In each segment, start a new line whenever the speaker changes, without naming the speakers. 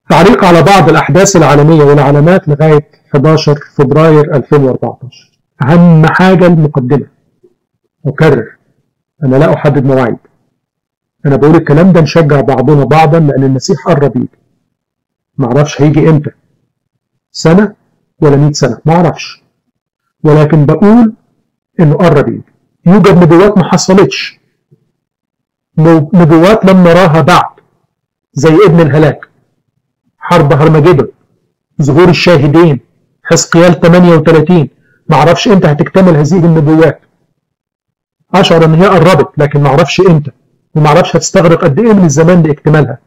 تعليق على بعض الأحداث العالمية والعلامات لغاية 11 فبراير 2014. أهم حاجة المقدمة. أكرر، أنا لا أحدد مواعيد. أنا بقول الكلام ده نشجع بعضنا بعضا لأن المسيح قرب يجي. معرفش هيجي إمتى، سنة ولا 100 سنة، معرفش، ولكن بقول إنه قرب يجي. يوجد نبوات ما حصلتش، نبوات لم نراها بعد، زي ابن الهلاك، حرب هرمجدون، ظهور الشاهدين، حزقيال 38. معرفش امتى هتكتمل هذه النبوات. اشعر ان هي قربت لكن معرفش امتى، ومعرفش هتستغرق قد ايه من الزمان لاكتمالها.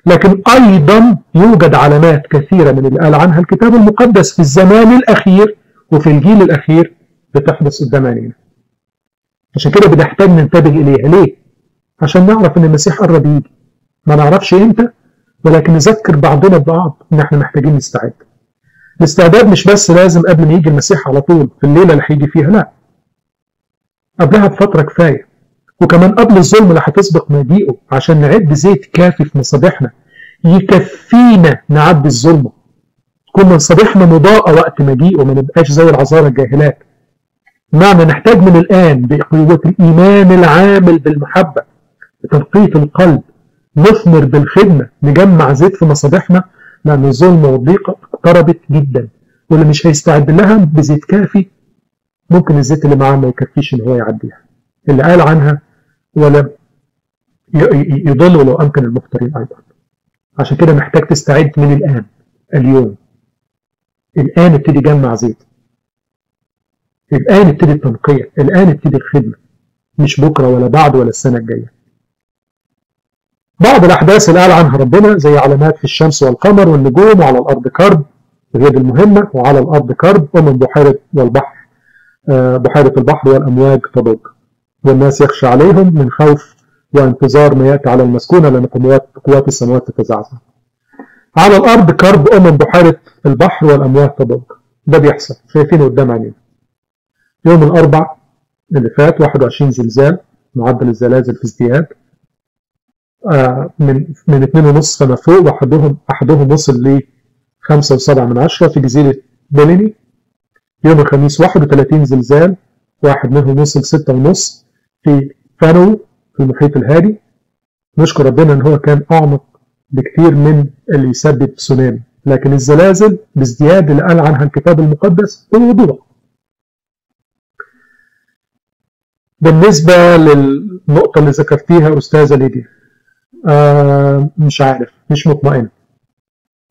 لكن ايضا يوجد علامات كثيره من اللي قال عنها الكتاب المقدس في الزمان الاخير وفي الجيل الاخير بتحدث قدام عينينا. عشان كده بنحتاج ننتبه اليها. ليه؟ عشان نعرف ان المسيح قرب يجي. ما نعرفش امتى، ولكن نذكر بعضنا ببعض ان احنا محتاجين نستعد. الاستعداد مش بس لازم قبل ما يجي المسيح على طول في الليله اللي هيجي فيها، لا، قبلها بفتره كفايه، وكمان قبل الظلم اللي هتسبق مجيئه، عشان نعد زيت كافي في مصابيحنا يكفينا نعدي الظلمه، تكون مصابيحنا مضاءه وقت مجيئه، ما نبقاش زي العذارى الجاهلات. معنى نحتاج من الان بقوه الايمان العامل بالمحبه، بتنقية القلب، نثمر بالخدمة، نجمع زيت في مصابيحنا، لأن الظلمة والضيقة اقتربت جدا، واللي مش هيستعد لها بزيت كافي ممكن الزيت اللي معاه ما يكفيش إن هو يعديها. اللي قال عنها ولا يضل لو أمكن المختارين أيضا. عشان كده محتاج تستعد من الآن، اليوم، الآن ابتدي جمع زيت، الآن ابتدي التنقية، الآن ابتدي الخدمة، مش بكرة ولا بعد ولا السنة الجاية. بعض الأحداث اللي قال عنها ربنا زي علامات في الشمس والقمر والنجوم، وعلى الأرض كرب، وهي دي المهمة، وعلى الأرض كرب، ومن بحيرة والبحر بحيرة البحر والأمواج تضج، والناس يخشى عليهم من خوف وانتظار ما يأتي على المسكونة، لأن قوات السماوات تتزعزع. على الأرض كرب، ومن بحيرة البحر والأمواج تضج. ده بيحصل، شايفينه قدام عينينا. يوم الأربع اللي فات 21 زلزال، معدل الزلازل في ازدياد، من 2.5 فما فوق، واحدهم وصل ل 5.7 في جزيرة بوليني. يوم الخميس 31 زلزال، واحد منهم وصل 6.5 في فانو في المحيط الهادي. نشكر ربنا ان هو كان اعمق بكثير من اللي يسبب تسونامي، لكن الزلازل بازدياد اللي قال عنها الكتاب المقدس بوضوح. بالنسبة للنقطة اللي ذكرتيها أستاذة ليديا، مش عارف، مش مطمئن.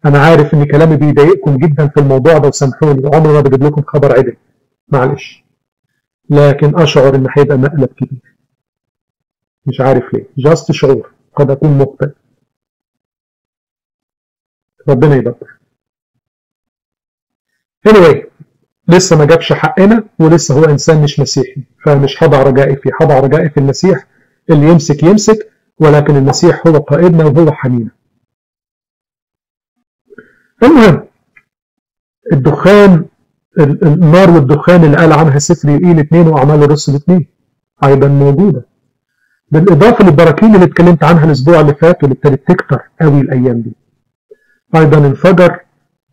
أنا عارف إن كلامي بيضايقكم جدا في الموضوع ده، وسامحوني، عمري ما بجيب لكم خبر عدل، معلش، لكن أشعر إن هيبقى مقلب كبير. مش عارف ليه، جاست شعور، قد أكون مخطئ. ربنا يبارك. anyway، لسه ما جابش حقنا، ولسه هو إنسان مش مسيحي، فمش هضع رجائي فيه، هضع رجائي في المسيح. اللي يمسك يمسك، ولكن المسيح هو قائدنا وهو حمينا. المهم، الدخان، النار والدخان اللي قال عنها سفر يوئيل 2 وأعمال الرسل 2 أيضا موجودة، بالإضافة للبراكين اللي اتكلمت عنها الأسبوع اللي فات واللي ابتدت تكتر قوي الأيام دي. أيضا انفجر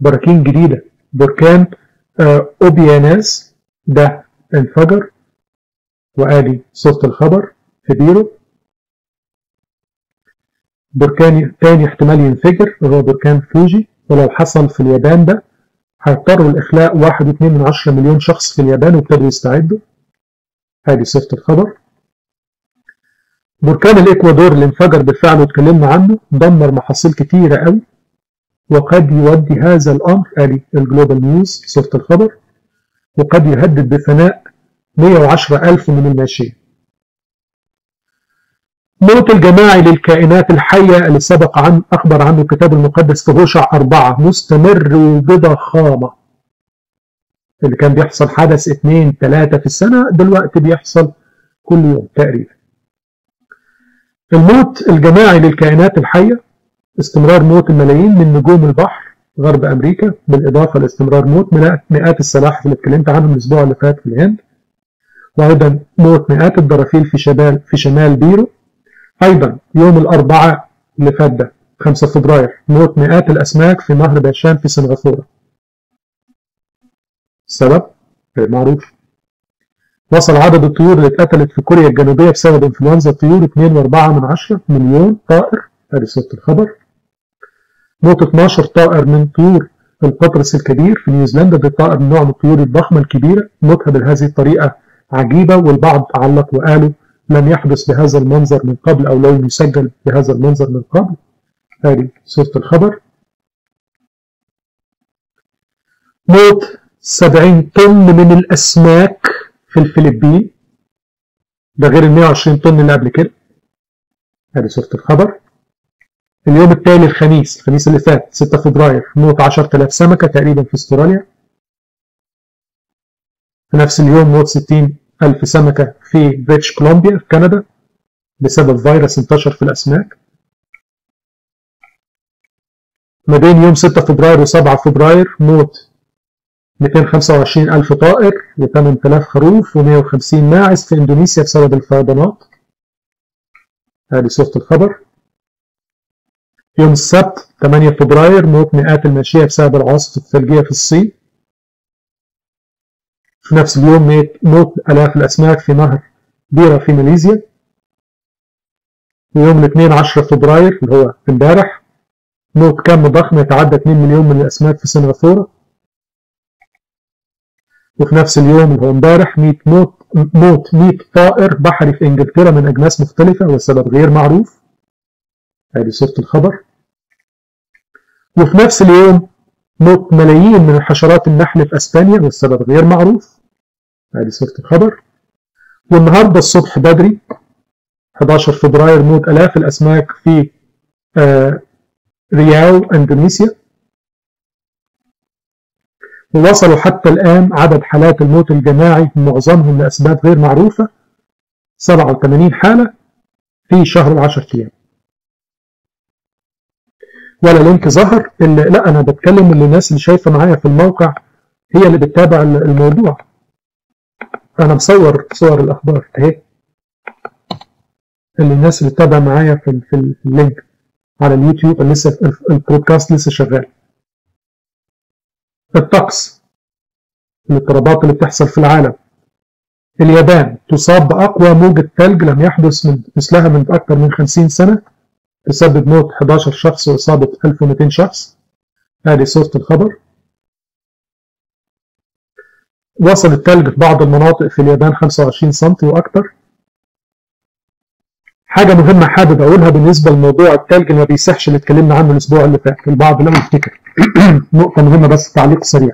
براكين جديدة، بركان أوبياناس ده انفجر، وآدي صوت الخبر في بيرو. بركان تاني احتمال ينفجر وهو بركان فوجي، ولو حصل في اليابان ده هيضطروا لإخلاء 1.2 مليون شخص في اليابان، وابتدوا يستعدوا. هذه صفة الخبر. بركان الإكوادور اللي انفجر بالفعل واتكلمنا عنه، دمر محاصيل كتيرة قوي، وقد يؤدي هذا الأمر، ادي الجلوبال نيوز صفة الخبر، وقد يهدد بفناء 110,000 من الماشيين. موت الجماعي للكائنات الحية اللي سبق أخبر عنه الكتاب المقدس في هوشع 4 مستمر وبضخامة. اللي كان بيحصل حدث 2-3 في السنة، دلوقتي بيحصل كل يوم تقريبا. الموت الجماعي للكائنات الحية، استمرار موت الملايين من نجوم البحر غرب أمريكا، بالإضافة لاستمرار موت مئات السلاحف اللي اتكلمت عنهم الأسبوع اللي فات في الهند، وأيضا موت مئات الدرافيل في شمال بيرو. أيضا يوم الأربعاء اللي فات ده 5 فبراير موت مئات الأسماك في نهر باشان في سنغافورة. السبب غير معروف. وصل عدد الطيور اللي اتقتلت في كوريا الجنوبية بسبب انفلونزا الطيور 2.4 مليون طائر. هذه صورة الخبر. موت 12 طائر من طيور القطرس الكبير في نيوزيلندا. ده طائر من نوع من الطيور الضخمة الكبيرة. موتها بهذه الطريقة عجيبة، والبعض علق وقالوا لم يحدث بهذا المنظر من قبل، أو لم يسجل بهذا المنظر من قبل. هذه صورة الخبر. موت 70 طن من الأسماك في الفلبين، ده غير ال 120 طن اللي قبل كده. هذه صورة الخبر. اليوم التالي الخميس اللي فات 6 فبراير موت 10,000 سمكة تقريبا في استراليا. في نفس اليوم موت 60,000 سمكة في بريتش كولومبيا في كندا بسبب فيروس انتشر في الأسماك. ما بين يوم 6 فبراير و7 فبراير موت 225,000 طائر و8,000 خروف و150 ماعز في إندونيسيا بسبب الفيضانات. هذه صورة الخبر. يوم السبت 8 فبراير موت مئات الماشية بسبب العواصف الثلجية في الصين. في نفس اليوم موت آلاف الأسماك في نهر بيرا في ماليزيا. ويوم الاثنين 10 فبراير اللي هو امبارح موت كم ضخم يتعدى 2 مليون من الأسماك في سنغافورة. وفي نفس اليوم اللي هو امبارح موت 100 طائر بحري في انجلترا من اجناس مختلفه والسبب غير معروف. هذه صورة الخبر. وفي نفس اليوم موت ملايين من الحشرات النحل في اسبانيا والسبب غير معروف. هذه صورة الخبر. والنهارده الصبح بدري 11 فبراير موت الاف الاسماك في رياو اندونيسيا. ووصلوا حتى الآن عدد حالات الموت الجماعي معظمهم لأسباب غير معروفة 87 حالة في شهر 10 أيام. ولا لينك ظهر لا، أنا بتكلم اللي الناس اللي شايفة معايا في الموقع هي اللي بتتابع الموضوع. أنا مصور صور الأخبار أهي، اللي الناس اللي بتتابع معايا في اللينك على اليوتيوب. لسه البودكاست لسه شغال. الطقس، الاضطرابات اللي بتحصل في العالم. اليابان تصاب بأقوى موجة ثلج لم يحدث مثلها من أكثر من 50 سنة، تسبب موت 11 شخص وإصابة 1200 شخص. هذه صورة الخبر. وصل الثلج في بعض المناطق في اليابان 25 سم وأكثر. حاجة مهمة حابب أقولها بالنسبة لموضوع الثلج اللي ما بيسحش اللي اتكلمنا عنه الأسبوع اللي فات، البعض لم يفتكر. نقطة مهمة بس تعليق سريع.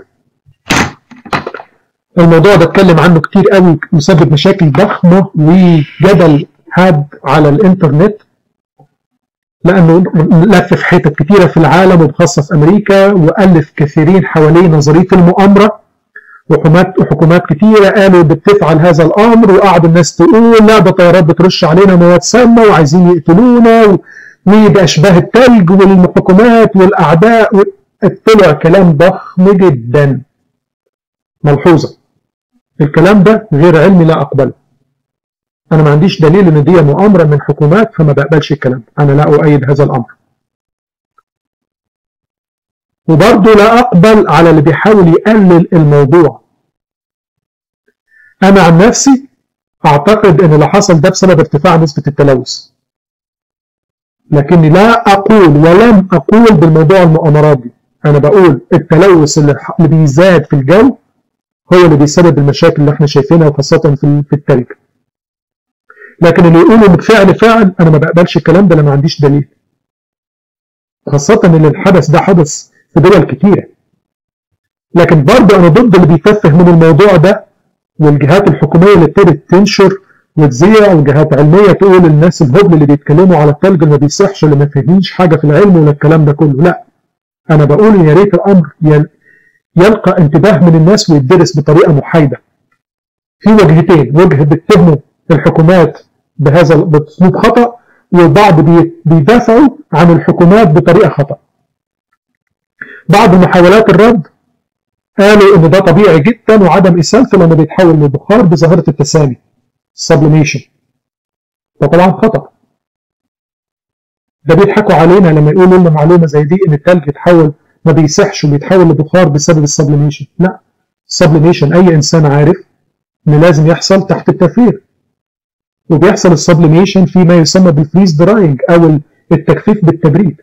الموضوع ده اتكلم عنه كتير قوي، يسبب مشاكل ضخمة وجدل حاد على الانترنت، لأنه لف في حتت كتيرة في العالم وبخاصة في أمريكا، وألف كثيرين حواليه نظرية المؤامرة، وحكومات كتيرة قالوا بتفعل هذا الأمر، وقعد الناس تقول لا ده طيارات بترش علينا مواد سامة وعايزين يقتلونا وبأشباه الثلج والحكومات والأعداء. طلع كلام ضخم جدا. ملحوظة، الكلام ده غير علمي لا أقبله. أنا ما عنديش دليل إن دي مؤامرة من حكومات، فما بقبلش الكلام. أنا لا أؤيد هذا الأمر، وبرضه لا أقبل على اللي بيحاول يقلل الموضوع. أنا عن نفسي أعتقد إن اللي حصل ده بسبب ارتفاع نسبة التلوث، لكني لا أقول ولم أقول بالموضوع المؤامرات دي. أنا بقول التلوث اللي بيزداد في الجو هو اللي بيسبب المشاكل اللي احنا شايفينها، وخاصة في التلج. لكن اللي يقولوا بالفعل فعل، أنا ما بقبلش الكلام ده، ما عنديش دليل، خاصة إن الحدث ده حدث في دول كتيرة. لكن برضه أنا ضد اللي بيتفه من الموضوع ده، والجهات الحكومية اللي ابتدت تنشر وتذيع، وجهات علمية تقول الناس الهبل اللي بيتكلموا على الثلج اللي ما بيصحش، اللي ما فاهمينش حاجة في العلم ولا الكلام ده كله. لا، أنا بقول يا ريت الأمر يلقى انتباه من الناس ويدرس بطريقة محايدة. في وجهتين، وجه بتتهموا الحكومات بهذا بأسلوب خطأ، والبعض بيدافعوا عن الحكومات بطريقة خطأ. بعض محاولات الرد قالوا ان ده طبيعي جدا وعدم اسالته لما بيتحول للبخار بظاهرة التسامي sublimation. ده طبعا خطأ. ده بيضحكوا علينا لما يقولوا لنا معلومه زي دي ان التلج يتحول ما بيسحش وبيتحول لبخار بسبب السبليميشن. لا، السبليميشن اي انسان عارف ان لازم يحصل تحت التفريغ، وبيحصل السبليميشن في ما يسمى بالفريز دراينج او التجفيف بالتبريد،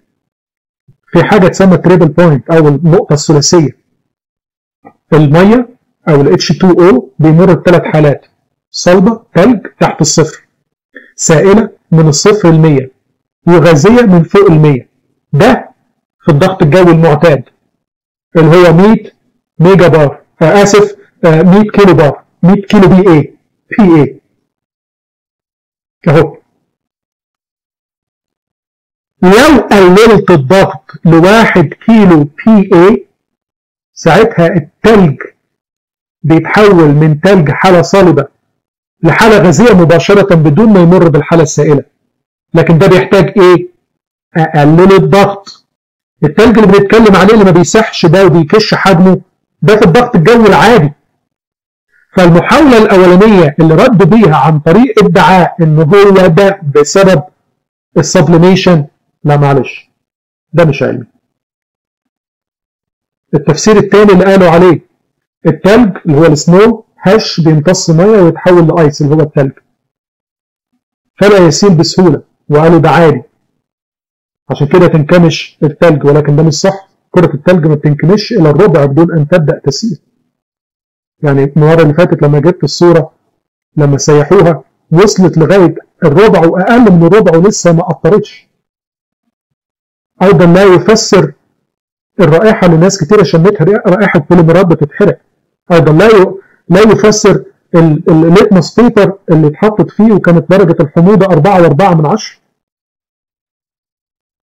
في حاجه تسمى تريبل بوينت او النقطه الثلاثيه. الميه او ال H2O بيمر بثلاث حالات: صلبه ثلج تحت الصفر، سائله من الصفر ل100، وغازيه من فوق ال100. ده في الضغط الجوي المعتاد اللي هو 100 ميجا بار، اسف 100 كيلو بار، 100 كيلو بي اي اهو. لو قللت الضغط ل1 كيلو بي اي ساعتها التلج بيتحول من تلج حالة صلبة لحالة غازية مباشرة بدون ما يمر بالحالة السائلة. لكن ده بيحتاج ايه؟ اقلل الضغط. التلج اللي بنتكلم عليه اللي ما بيسحش ده وبيكش حجمه ده في الضغط الجوي العادي. فالمحاولة الأولانية اللي ردوا بيها عن طريق ادعاء إن هو ده بسبب السبليميشن، لا معلش، ده مش علمي. التفسير الثاني اللي قالوا عليه التلج اللي هو السنو هش بيمتص ميه ويتحول لايس اللي هو التلج، فلا يسيل بسهوله، وقالوا ده عادي عشان كده تنكمش التلج، ولكن ده مش صح. كرة التلج ما بتنكمش إلى الربع بدون أن تبدأ تسيل. يعني المرة اللي فاتت لما جبت الصورة لما سيحوها وصلت لغاية الربع وأقل من الربع ولسه ما قطرتش. أيضا لا يفسر الرائحة اللي ناس كتيرة شمتها رائحة بوليمرات بتتحرق. أيضا لا يفسر الليتمس بيبر اللي اتحطت فيه وكانت درجة الحموضة 4.4.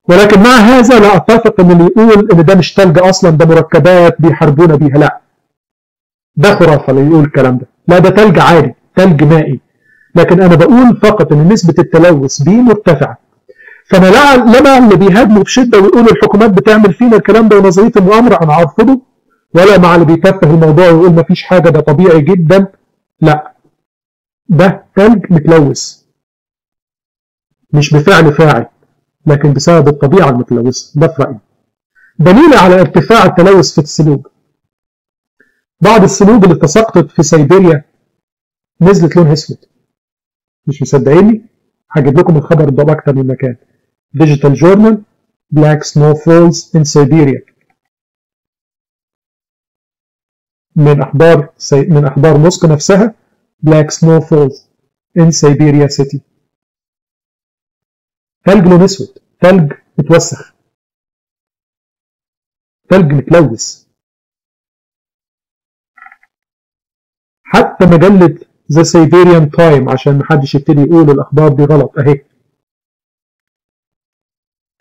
ولكن مع هذا لا أتفق إن اللي يقول إن ده مش تلج أصلا، ده مركبات بيحاربونا بيها، لا، ده خرافة اللي يقول الكلام ده. لا، ده تلج عادي، تلج مائي. لكن أنا بقول فقط إن نسبة التلوث بيه مرتفعة. فأنا لا مع اللي بيهاجموا بشدة ويقولوا الحكومات بتعمل فينا الكلام ده ونظرية المؤامرة، أنا أرفضه، ولا مع اللي بيتفه الموضوع ويقول مفيش حاجة ده طبيعي جدا. لا، ده تلج متلوث مش بفعل فاعل، لكن بسبب الطبيعة المتلوثة. ده في رأيي دليل على ارتفاع التلوث في السلوج. بعض السلوج اللي تساقطت في سيبيريا نزلت لونها اسود. مش مصدقيني؟ هجيب لكم الخبر ده بأكتر من مكان. ديجيتال جورنال Black Snow Falls in Siberia، من أخبار موسكو نفسها. Black Snow Falls in Siberia City. تلج لون اسود، تلج متوسخ، تلج متلوث. حتى مجلة ذا سيبيريان تايم عشان محدش يبتدي يقول الأخبار دي غلط أهي،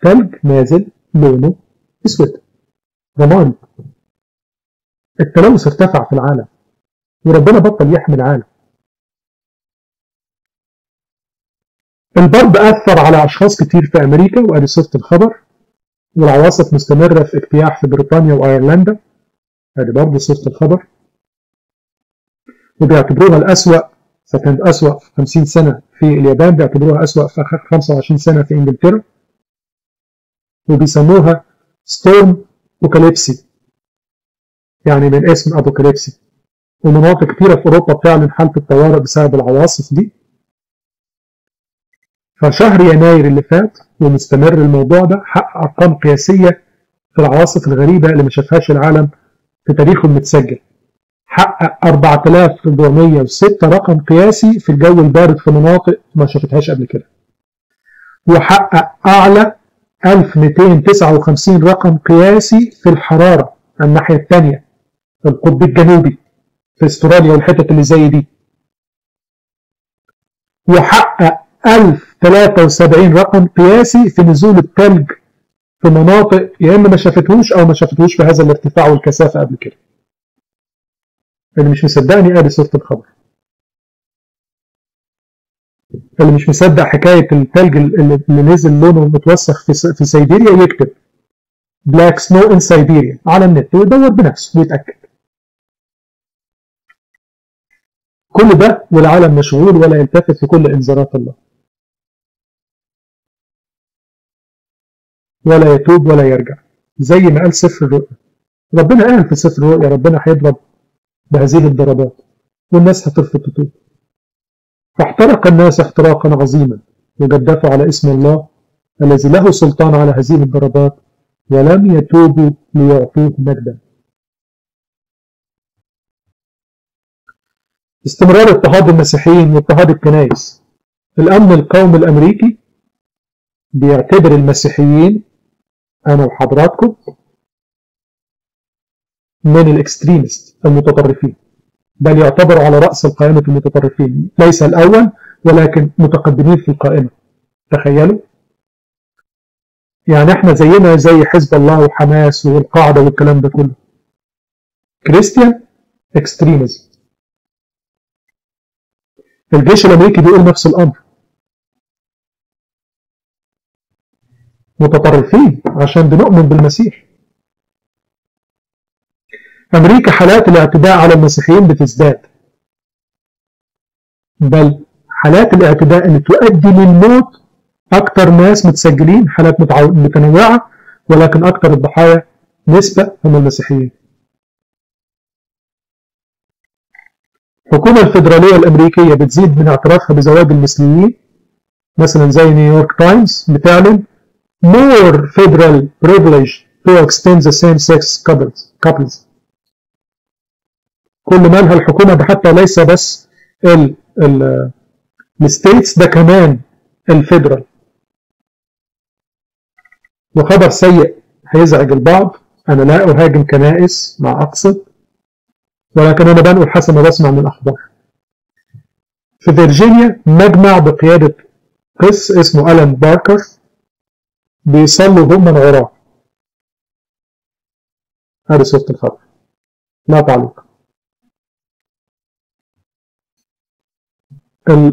تلج نازل لونه اسود رمادي. التلوث ارتفع في العالم وربنا بطل يحمي العالم. البرد أثر على أشخاص كتير في أمريكا وأدي صورة الخبر، والعواصف مستمرة في اجتياح في بريطانيا وأيرلندا، أدي برضه صورة الخبر. وبيعتبروها الأسوأ، فكانت أسوأ في 50 سنة في اليابان، بيعتبروها أسوأ في 25 سنة في إنجلترا، وبيسموها ستورم أبوكاليبسي، يعني من اسم أبوكاليبسي. ومناطق كتيرة في أوروبا بتعلن حالة الطوارئ بسبب العواصف دي. فشهر يناير اللي فات ومستمر الموضوع ده حقق أرقام قياسية في العواصف الغريبة اللي ما شافهاش العالم في تاريخه المتسجل. حقق 4406 رقم قياسي في الجو البارد في مناطق ما شافتهاش قبل كده، وحقق أعلى 1259 رقم قياسي في الحرارة الناحية الثانية في القطب الجنوبي في استراليا والحتت اللي زي دي، وحقق 1073 رقم قياسي في نزول الثلج في مناطق يا إما ما شافتهوش أو ما شافتهوش بهذا الارتفاع والكثافة قبل كده. اللي مش مصدقني ادي صورة الخبر. اللي مش مصدق حكاية الثلج اللي نزل لونه متوسخ في سيبيريا يكتب Black Snow in Siberia على النت ويدور بنفسه ويتأكد. كل ده والعالم مشغول ولا يلتفت في كل إنذارات الله. ولا يتوب ولا يرجع، زي ما قال سفر الرؤيا. ربنا قال في سفر الرؤيا ربنا هيضرب بهذه الضربات والناس هترفض تتوب. فاحترق الناس احتراقا عظيما وجدفوا على اسم الله الذي له سلطان على هذه الضربات ولم يتوبوا ليعطوه مجدا. استمرار اضطهاد المسيحيين واضطهاد الكنائس. الأمن القومي الأمريكي بيعتبر المسيحيين، أنا وحضراتكم، من الاكستريمست المتطرفين، بل يعتبر على رأس القائمة المتطرفين، ليس الأول ولكن متقدمين في القائمة. تخيلوا، يعني احنا زينا زي حزب الله وحماس والقاعدة والكلام ده كله. كريستيان اكستريمزم. الجيش الأمريكي بيقول نفس الأمر، متطرفين عشان بنؤمن بالمسيح. أمريكا حالات الاعتداء على المسيحيين بتزداد، بل حالات الاعتداء اللي تؤدي للموت أكثر ناس متسجلين، حالات متنوعة، ولكن أكثر الضحايا نسبة هم المسيحيين. الحكومة الفيدرالية الأمريكية بتزيد من اعترافها بزواج المثليين، مثلا زي نيويورك تايمز بتعلن more federal privilege to extend the same-sex couples. كل مالها الحكومة، ده حتى ليس بس الستيتس، ده كمان الفيدرال. وخبر سيء هيزعج البعض، أنا لا أهاجم كنائس مع أقصد، ولكن أنا بنقل حسب ما بسمع من الأخبار. في فيرجينيا مجمع بقيادة قس اسمه ألان باركر بيصلوا هم العراة. هذه صورة الخبر، لا تعليق.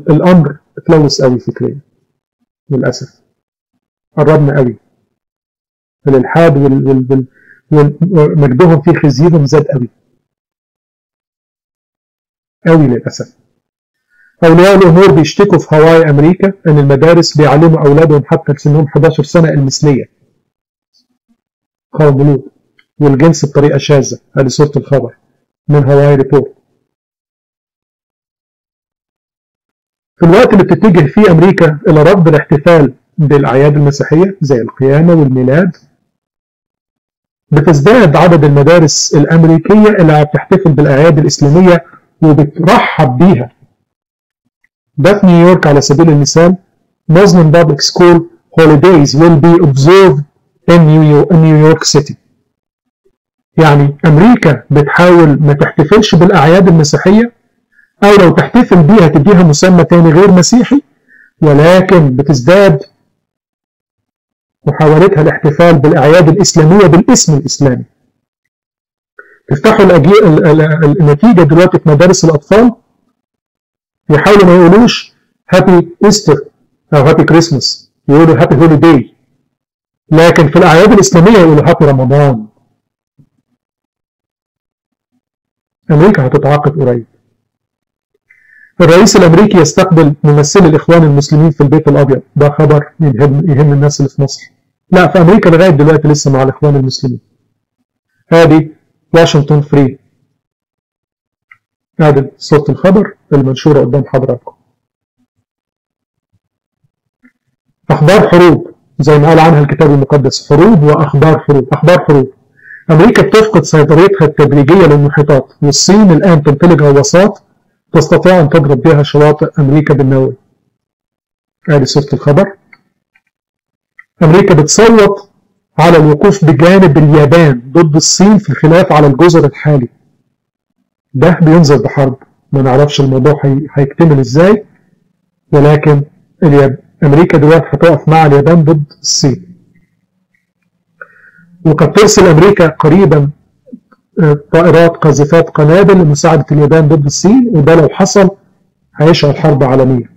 الأمر اتلوث قوي فكريا للأسف، قربنا قوي. الإلحاد ومجدهم في خزيهم زاد قوي قوي للأسف. أولياء الأمور بيشتكوا في هاواي أمريكا إن المدارس بيعلموا أولادهم حتى سنهم 11 سنة المثلية، قوم لوط، والجنس بطريقة شاذة. هذه صورة الخبر من هاواي ريبورت. في الوقت اللي بتتجه فيه أمريكا إلى رفض الاحتفال بالأعياد المسيحية زي القيامة والميلاد، بتزداد عدد المدارس الأمريكية اللي بتحتفل بالأعياد الإسلامية وبترحب بيها. ده في نيويورك على سبيل المثال، Muslim public school holidays will be observed in New York City. يعني أمريكا بتحاول ما تحتفلش بالأعياد المسيحية، أو لو تحتفل بيها تديها مسمى تاني غير مسيحي، ولكن بتزداد محاولتها الاحتفال بالأعياد الإسلامية بالاسم الإسلامي. تفتحوا النتيجة دلوقتي في مدارس الأطفال، يحاولوا ما يقولوش هابي إيستر أو هابي كريسماس، يقولوا هابي هوليداي، لكن في الأعياد الإسلامية يقولوا هابي رمضان. أمريكا هتتعاقد قريب. الرئيس الأمريكي يستقبل ممثلي الإخوان المسلمين في البيت الأبيض، ده خبر يهم الناس اللي في مصر. لا، في أمريكا لغاية دلوقتي لسه مع الإخوان المسلمين. هذه واشنطن فري. هذه صورة الخبر المنشورة قدام حضراتكم. أخبار حروب زي ما قال عنها الكتاب المقدس، حروب وأخبار حروب. أخبار حروب. أمريكا بتفقد سيطرتها التدريجية للمحيطات، والصين الآن تمتلك غواصات تستطيع أن تضرب بها شواطئ أمريكا بالنووي. هذه صورة الخبر. أمريكا بتصوت على الوقوف بجانب اليابان ضد الصين في الخلاف على الجزر الحالي. ده بينذر بحرب، ما نعرفش الموضوع هيكتمل ازاي، ولكن أمريكا دلوقتي هتقف مع اليابان ضد الصين. وقد ترسل أمريكا قريبا طائرات قاذفات قنابل لمساعدة اليابان ضد الصين، وده لو حصل هيشعل حرب عالمية.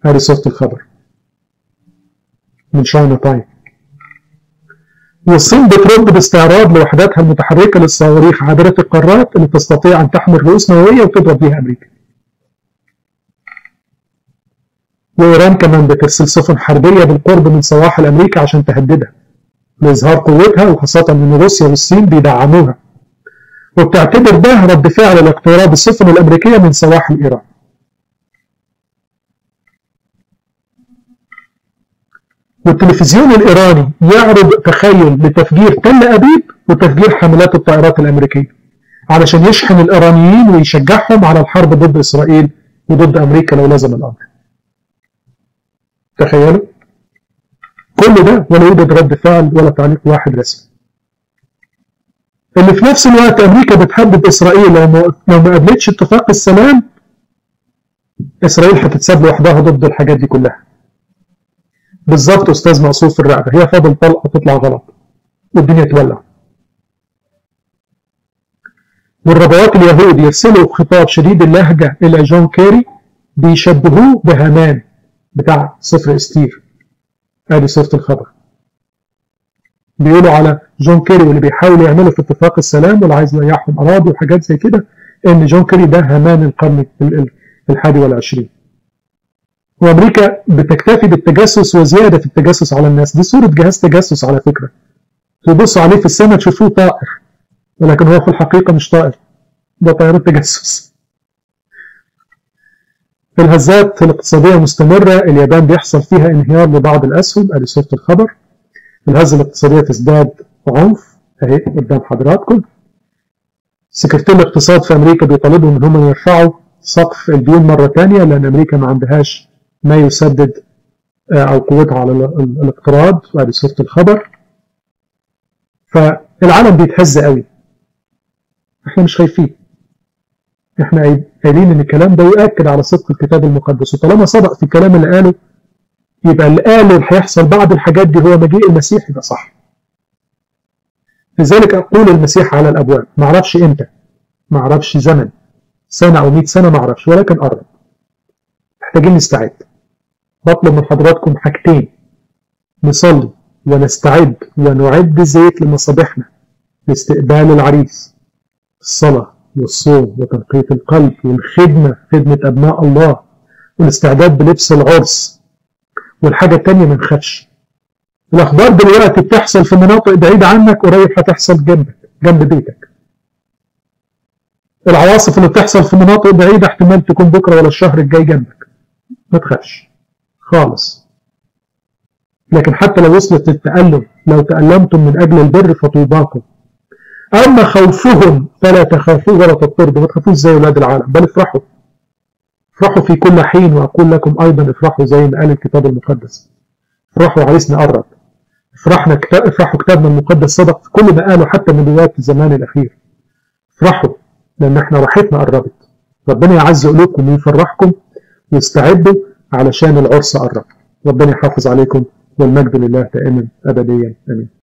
هذه صورة الخبر من شاينا تايم. والصين بترد باستعراض لوحداتها المتحركة للصواريخ عابرة القارات اللي تستطيع أن تحمل رؤوس نووية وتضرب بها أمريكا. وإيران كمان بترسل سفن حربية بالقرب من سواحل أمريكا عشان تهددها. لإظهار قوتها، وخاصة إن روسيا والصين بيدعموها، وبتعتبر ده رد فعل لاقتراب السفن الأمريكية من سواحل إيران. والتلفزيون الإيراني يعرض تخيل لتفجير تل أبيب وتفجير حملات الطائرات الأمريكية علشان يشحن الإيرانيين ويشجعهم على الحرب ضد إسرائيل وضد أمريكا لو لزم الأمر. تخيلوا كل ده ولا يوجد رد فعل ولا تعليق واحد رسمي. اللي في نفس الوقت أمريكا بتهدد إسرائيل لو ما قبلتش اتفاق السلام، إسرائيل هتتساب لوحدها ضد الحاجات دي كلها. بالظبط أستاذ مقصود في الرقبة، هي فاضل طلقة تطلع غلط والدنيا تولع. والربوات اليهود يرسلوا خطاب شديد اللهجة إلى جون كيري بيشبهوه بهامان بتاع سفر استير. ادي صورة الخبر. بيقولوا على جون كيري واللي بيحاولوا يعملوا في اتفاق السلام واللي عايز يريحهم أراضي وحاجات زي كده إن جون كيري ده هامان القرن ال21. وأمريكا بتكتفي بالتجسس وزيادة في التجسس على الناس. دي صورة جهاز تجسس على فكرة، تبصوا عليه في السماء تشوفوه طائر، ولكن هو في الحقيقة مش طائر، ده طائرة تجسس. الهزات الاقتصادية مستمرة، اليابان بيحصل فيها انهيار لبعض الأسهم، ادي صورة الخبر. الهزة الاقتصادية تزداد عنف اهي قدام حضراتكم. سكرتير الاقتصاد في أمريكا بيطالبهم ان هم يرفعوا سقف الديون مرة ثانية لأن أمريكا ما عندهاش ما يسدد أو قوتها على الاقتراض، وادي صورة الخبر. فالعالم بيتهز قوي، احنا مش خايفين، احنا قايلين ان الكلام ده يؤكد على صدق الكتاب المقدس، وطالما صدق في الكلام اللي قاله يبقى اللي قاله اللي هيحصل بعد الحاجات دي هو مجيء المسيح، يبقى صح. لذلك اقول المسيح على الابواب، ما اعرفش امتى، ما اعرفش زمن، سنه او 100 سنه ما اعرفش، ولكن قرب. محتاجين نستعد. بطلب من حضراتكم حاجتين: نصلي ونستعد ونعد الزيت لمصابيحنا لاستقبال العريس، الصلاة والصوم وتنقية القلب والخدمة، خدمة أبناء الله، والاستعداد بلبس العرس. والحاجة التانية ما نخافش. الأخبار دلوقتي بتحصل في مناطق بعيدة عنك، قريب هتحصل جنبك جنب بيتك. العواصف اللي بتحصل في مناطق بعيدة احتمال تكون بكرة ولا الشهر الجاي جنبك. ما تخافش خالص. لكن حتى لو وصلت التألم، لو تألمتم من أجل البر فطوباكم. أما خوفهم فلا تخافوا ولا تضطربوا. ما تخافوش زي أولاد العالم، بل افرحوا. افرحوا في كل حين، وأقول لكم أيضا افرحوا زي ما قال الكتاب المقدس. افرحوا عريسنا قرب. افرحوا كتابنا المقدس صدق في كل ما قاله حتى من نبوات الزمان الأخير. افرحوا لأن احنا راحتنا قربت. ربنا يعز قلوبكم ويفرحكم، واستعدوا علشان العرس قرب. ربنا يحافظ عليكم، والمجد لله دائما أبديا آمين.